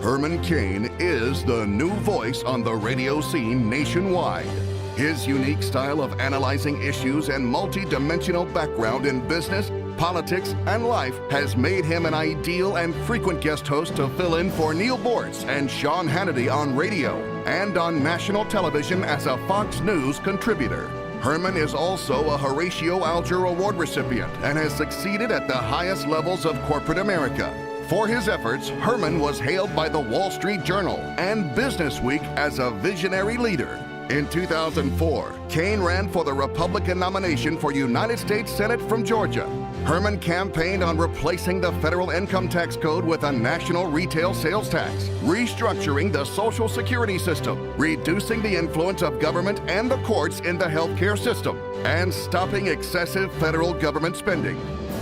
Herman Cain is the new voice on the radio scene nationwide. His unique style of analyzing issues and multi-dimensional background in business, politics, and life has made him an ideal and frequent guest host to fill in for Neil Bortz and Sean Hannity on radio and on national television as a Fox News contributor. Herman is also a Horatio Alger Award recipient and has succeeded at the highest levels of corporate America. For his efforts, Herman was hailed by the Wall Street Journal and Businessweek as a visionary leader. In 2004, Cain ran for the Republican nomination for United States Senate from Georgia. Herman campaigned on replacing the federal income tax code with a national retail sales tax, restructuring the Social Security system, reducing the influence of government and the courts in the healthcare system, and stopping excessive federal government spending.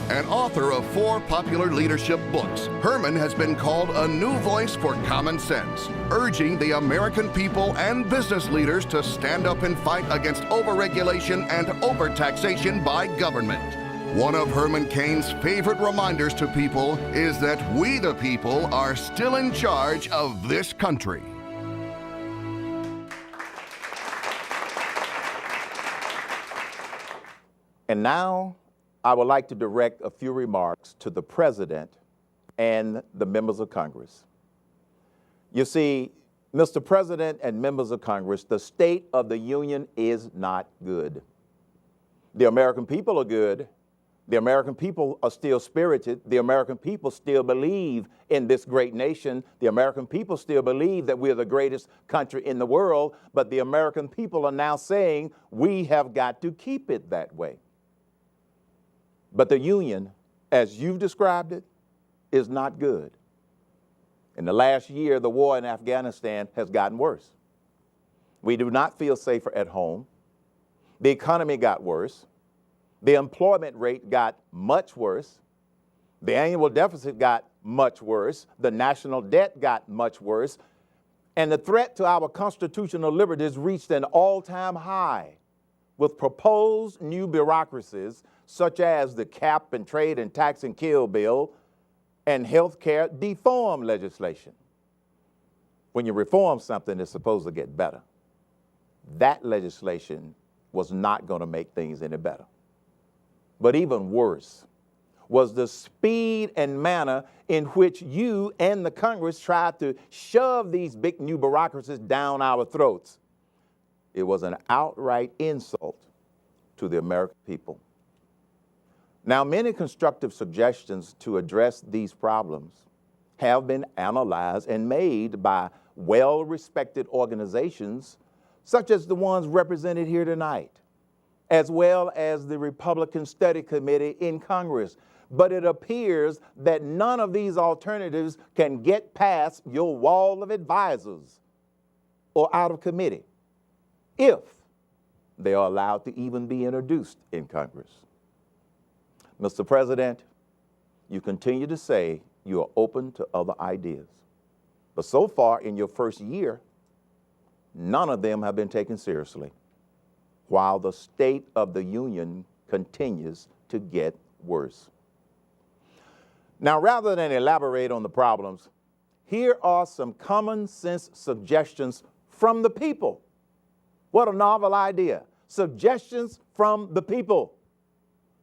An author of 4 popular leadership books, Herman has been called a new voice for common sense, urging the American people and business leaders to stand up and fight against overregulation and overtaxation by government. One of Herman Cain's favorite reminders to people is that we the people are still in charge of this country. And now, I would like to direct a few remarks to the President and the members of Congress. You see, Mr. President and members of Congress, the state of the union is not good. The American people are good. The American people are still spirited. The American people still believe in this great nation. The American people still believe that we're the greatest country in the world, but the American people are now saying we have got to keep it that way. But the union, as you've described it, is not good. In the last year, the war in Afghanistan has gotten worse. We do not feel safer at home. The economy got worse. The employment rate got much worse. The annual deficit got much worse. The national debt got much worse. And the threat to our constitutional liberties reached an all-time high with proposed new bureaucracies such as the Cap and Trade and Tax and Kill bill and health care reform legislation. When you reform something, it's supposed to get better. That legislation was not going to make things any better. But even worse was the speed and manner in which you and the Congress tried to shove these big new bureaucracies down our throats. It was an outright insult to the American people. Now, many constructive suggestions to address these problems have been analyzed and made by well-respected organizations, such as the ones represented here tonight, as well as the Republican Study Committee in Congress. But it appears that none of these alternatives can get past your wall of advisors or out of committee, if they are allowed to even be introduced in Congress. Mr. President, you continue to say you are open to other ideas. But so far in your first year, none of them have been taken seriously, while the state of the union continues to get worse. Now, rather than elaborate on the problems, here are some common sense suggestions from the people. What a novel idea. Suggestions from the people,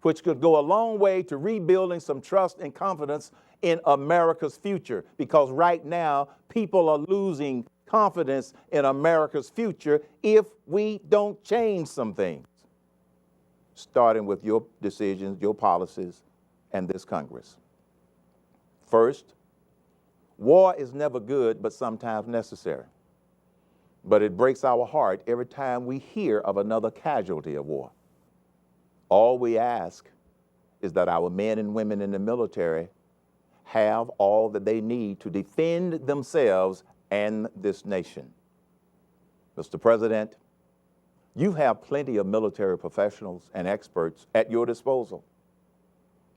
which could go a long way to rebuilding some trust and confidence in America's future. Because right now, people are losing confidence in America's future if we don't change some things, starting with your decisions, your policies, and this Congress. First, war is never good, but sometimes necessary. But it breaks our heart every time we hear of another casualty of war. All we ask is that our men and women in the military have all that they need to defend themselves and this nation. Mr. President, you have plenty of military professionals and experts at your disposal.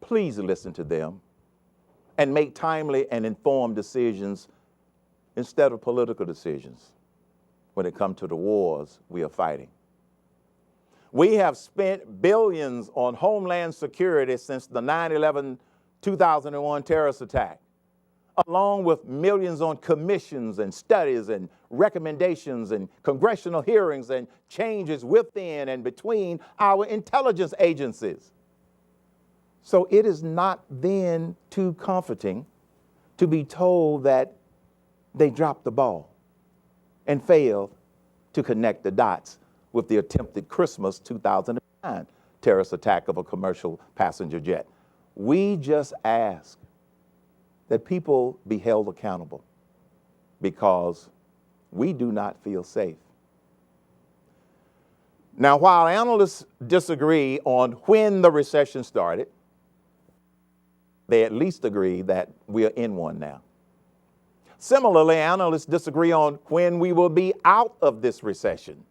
Please listen to them and make timely and informed decisions instead of political decisions when it comes to the wars we are fighting. We have spent billions on homeland security since the 9/11 2001 terrorist attack. along with millions on commissions and studies and recommendations and congressional hearings and changes within and between our intelligence agencies. So it is not then too comforting to be told that they dropped the ball and failed to connect the dots with the attempted Christmas 2009 terrorist attack of a commercial passenger jet. We just ask that people be held accountable because we do not feel safe. Now, while analysts disagree on when the recession started, they at least agree that we are in one now. Similarly, analysts disagree on when we will be out of this recession.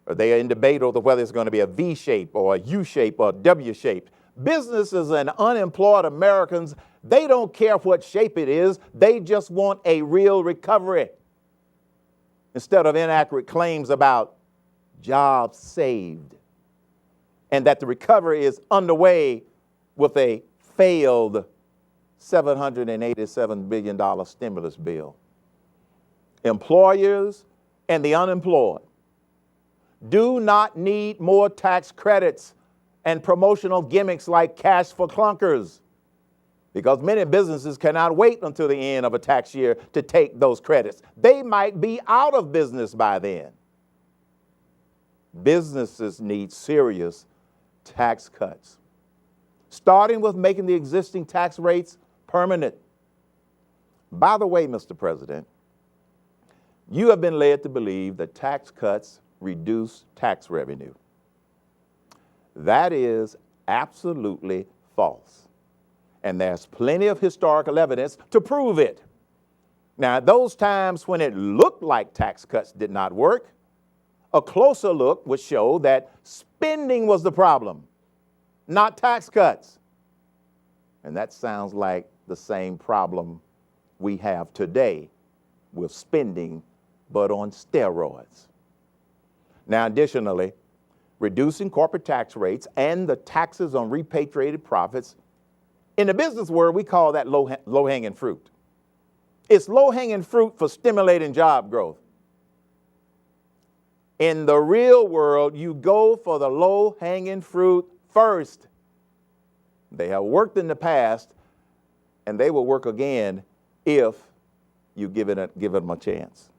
They are in debate over whether it's going to be a V shape or a U shape or a W shape. Businesses and unemployed Americans, they don't care what shape it is. They just want a real recovery instead of inaccurate claims about jobs saved and that the recovery is underway with a failed $787 billion stimulus bill. Employers and the unemployed do not need more tax credits and promotional gimmicks like cash for clunkers, because many businesses cannot wait until the end of a tax year to take those credits. They might be out of business by then. Businesses need serious tax cuts, starting with making the existing tax rates permanent. By the way, Mr. President, you have been led to believe that tax cuts reduce tax revenue. That is absolutely false. And there's plenty of historical evidence to prove it. Now, at those times when it looked like tax cuts did not work, a closer look would show that spending was the problem, not tax cuts. And that sounds like the same problem we have today with spending, but on steroids. Now, additionally, reducing corporate tax rates and the taxes on repatriated profits, in the business world, we call that low-hanging fruit. It's low-hanging fruit for stimulating job growth. In the real world, you go for the low-hanging fruit first. They have worked in the past, and they will work again if you give them a chance.